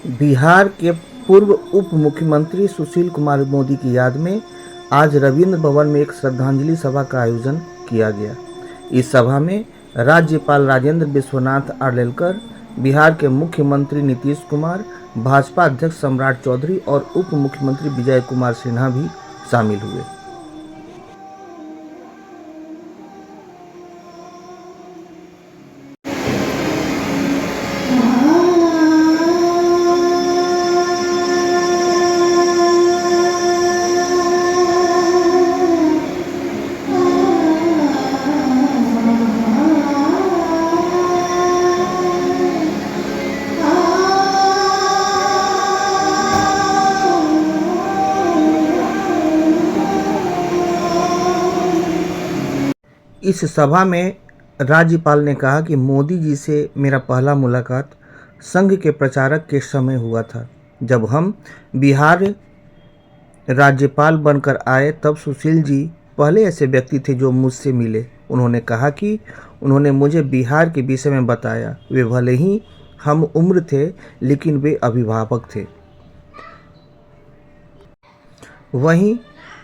बिहार के पूर्व उप मुख्यमंत्री सुशील कुमार मोदी की याद में आज रविंद्र भवन में एक श्रद्धांजलि सभा का आयोजन किया गया। इस सभा में राज्यपाल राजेंद्र विश्वनाथ आर्लेकर, बिहार के मुख्यमंत्री नीतीश कुमार, भाजपा अध्यक्ष सम्राट चौधरी और उप मुख्यमंत्री विजय कुमार सिन्हा भी शामिल हुए। इस सभा में राज्यपाल ने कहा कि मोदी जी से मेरा पहला मुलाकात संघ के प्रचारक के समय हुआ था। जब हम बिहार राज्यपाल बनकर आए तब सुशील जी पहले ऐसे व्यक्ति थे जो मुझसे मिले। उन्होंने कहा कि उन्होंने मुझे बिहार के विषय में बताया। वे भले ही हम उम्र थे लेकिन वे अभिभावक थे। वहीं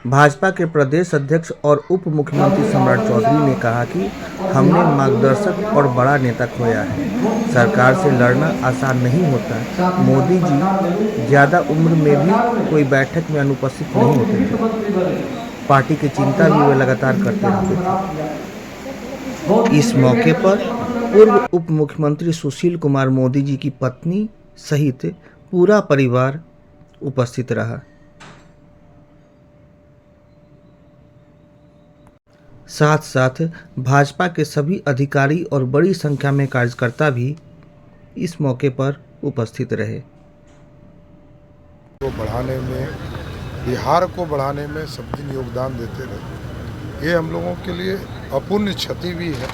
भाजपा के प्रदेश अध्यक्ष और उप मुख्यमंत्री सम्राट चौधरी ने कहा कि हमने मार्गदर्शक और बड़ा नेता खोया है। सरकार से लड़ना आसान नहीं होता। मोदी जी ज़्यादा उम्र में भी कोई बैठक में अनुपस्थित नहीं होते थे। पार्टी की चिंता भी वे लगातार करते रहते थे। इस मौके पर पूर्व उप मुख्यमंत्री सुशील कुमार मोदी जी की पत्नी सहित पूरा परिवार उपस्थित रहा। साथ साथ भाजपा के सभी अधिकारी और बड़ी संख्या में कार्यकर्ता भी इस मौके पर उपस्थित रहे। बिहार को बढ़ाने में सब दिन योगदान देते रहे। ये हम लोगों के लिए अपूर्णीय क्षति भी है,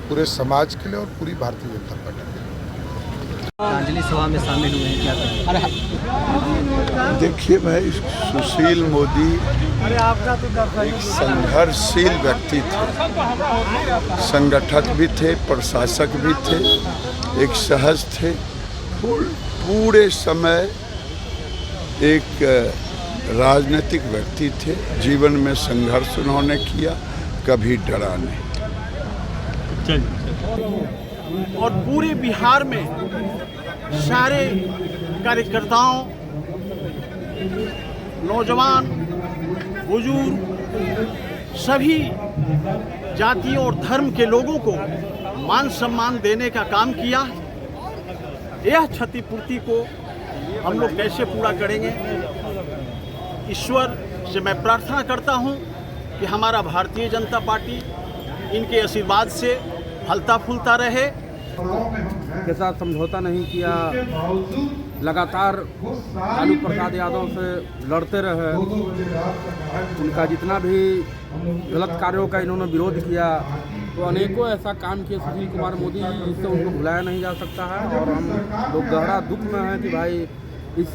पूरे समाज के लिए और पूरी भारतीय जनता पार्टी के लिए। श्रद्धांजलि सभा में शामिल हुए हैं, क्या कहें? देखिए, मैं सुशील मोदी एक संघर्षशील व्यक्ति थे, संगठक भी थे, प्रशासक भी थे, एक सहज थे। पूरे समय एक राजनीतिक व्यक्ति थे। जीवन में संघर्ष उन्होंने किया, कभी डरा नहीं। और पूरे बिहार में सारे कार्यकर्ताओं, नौजवान, बुजुर्ग, सभी जातियों और धर्म के लोगों को मान सम्मान देने का काम किया। यह क्षतिपूर्ति को हम लोग कैसे पूरा करेंगे? ईश्वर से मैं प्रार्थना करता हूं कि हमारा भारतीय जनता पार्टी इनके आशीर्वाद से फलता फूलता रहे। के साथ समझौता नहीं किया, लगातार लालू प्रसाद यादव से लड़ते रहे। उनका जितना भी गलत कार्यों का इन्होंने विरोध किया, तो अनेकों ऐसा काम किए सुशील कुमार मोदी, जिससे उनको भुलाया नहीं जा सकता है। और हम लोग गहरा दुख में हैं कि भाई इस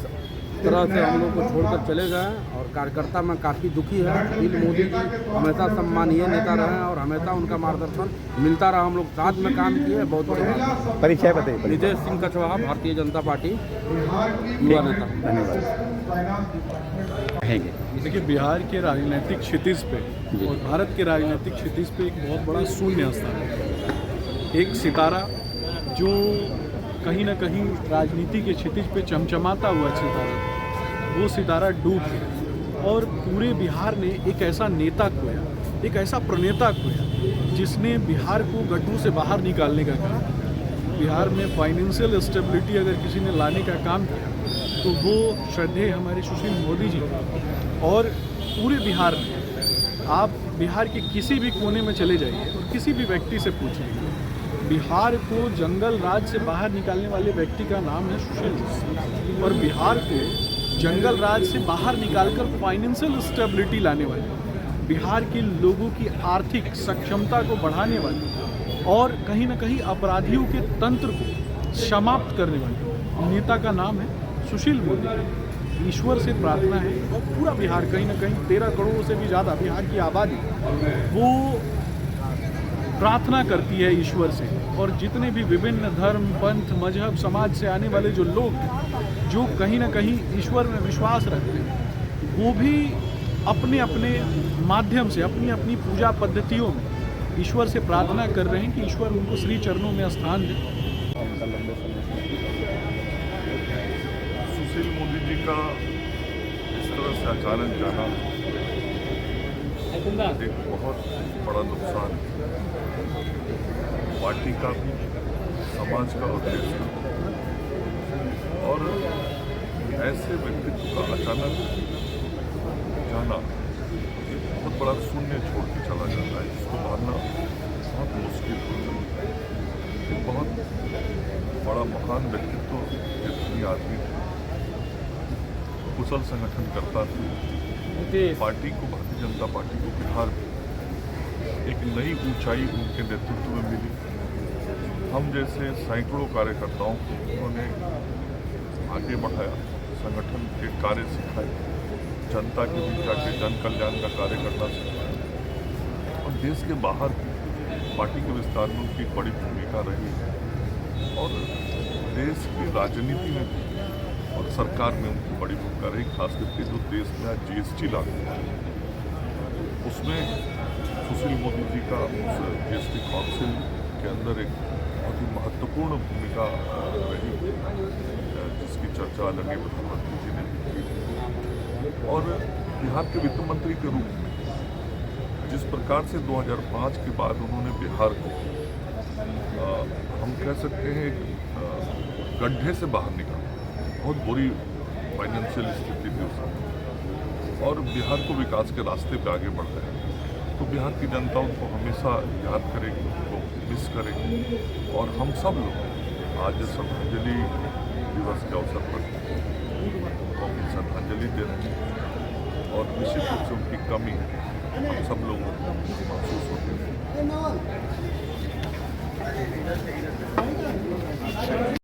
तरह से हम लोग को छोड़कर चले गए। और कार्यकर्ता में काफ़ी दुखी है। सुशील मोदी जी हमेशा सम्मानीय नेता रहे और हमेशा उनका मार्गदर्शन मिलता रहा। हम लोग साथ में काम किए, बहुत बड़ी बात है। परिचय बताइए। नितेश सिंह कछवाहा, भारतीय जनता पार्टी युवा नेता। धन्यवाद। देखिए, बिहार के राजनीतिक क्षितिज पे और भारत के राजनीतिक क्षितिज पे एक बहुत बड़ा शून्य स्थान है। एक सितारा जो कहीं ना कहीं राजनीति के क्षितिज पे चमचमाता हुआ सितारा, वो सितारा डूब गया। और पूरे बिहार ने एक ऐसा नेता खोया, एक ऐसा प्रणेता खोया जिसने बिहार को गड्ढों से बाहर निकालने का काम किया। बिहार में फाइनेंशियल स्टेबिलिटी अगर किसी ने लाने का काम किया तो वो श्रद्धेय हमारे सुशील मोदी जी। और पूरे बिहार में आप बिहार के किसी भी कोने में चले जाइए और किसी भी व्यक्ति से पूछिए, बिहार को जंगल राज से बाहर निकालने वाले व्यक्ति का नाम है सुशील मोदी। और बिहार को जंगल राज से बाहर निकालकर फाइनेंशियल स्टेबिलिटी लाने वाले, बिहार के लोगों की आर्थिक सक्षमता को बढ़ाने वाले और कहीं ना कहीं अपराधियों के तंत्र को समाप्त करने वाले नेता का नाम है सुशील मोदी। ईश्वर से प्रार्थना है और पूरा बिहार, कहीं ना कहीं 13 करोड़ से भी ज़्यादा बिहार की आबादी, वो प्रार्थना करती है ईश्वर से, और जितने भी विभिन्न धर्म, पंथ, मजहब, समाज से आने वाले जो लोग हैं, जो कहीं ना कहीं ईश्वर में विश्वास रखते हैं, वो भी अपने अपने माध्यम से अपनी अपनी पूजा पद्धतियों में ईश्वर से प्रार्थना कर रहे हैं कि ईश्वर उनको श्री चरणों में स्थान दे। सुशील मोदी जी का इस तरह से अचानक जाना एक बहुत बड़ा नुकसान है, पार्टी का भी, समाज का और देश का। और ऐसे व्यक्तित्व का अचानक जाना एक बहुत बड़ा शून्य छोड़ के चला जाता है, जिसको भरना बहुत मुश्किल होता है। एक बहुत बड़ा महान व्यक्तित्व, जितनी आदमी कुशल संगठन करता था, पार्टी को, भारतीय जनता पार्टी को बिहार में एक नई ऊंचाई उनके नेतृत्व में मिली। हम जैसे सैकड़ों कार्यकर्ताओं को उन्होंने आगे बढ़ाया, संगठन के कार्य सिखाए, जनता के बीच जाके जन कल्याण का कार्य करना सिखाया, और देश के बाहर पार्टी के विस्तार में उनकी बड़ी भूमिका रही है, और देश की राजनीति में और सरकार में उनकी बड़ी भूमिका रही। खास करके जो देश में आज GST लागू है, उसमें सुशील मोदी जी का उस GST काउंसिल के अंदर एक बहुत ही महत्वपूर्ण भूमिका रही, जिसकी चर्चा आदरणीय प्रधानमंत्री जी ने की। और बिहार के वित्त मंत्री के रूप में जिस प्रकार से 2005 के बाद उन्होंने बिहार को हम कह सकते हैं एक गड्ढे से बाहर निकाला, बहुत बुरी फाइनेंशियल स्थिति थी उस समय, और बिहार को विकास के रास्ते पे आगे बढ़ रहे हैं। तो बिहार की जनता उनको हमेशा याद करेगी, उनको मिस करेगी, और हम सब लोग आज श्रद्धांजलि दिवस के अवसर पर उनको अपनी श्रद्धांजलि दे रहे हैं, और निश्चित रूप से उनकी कमी हम सब लोगों को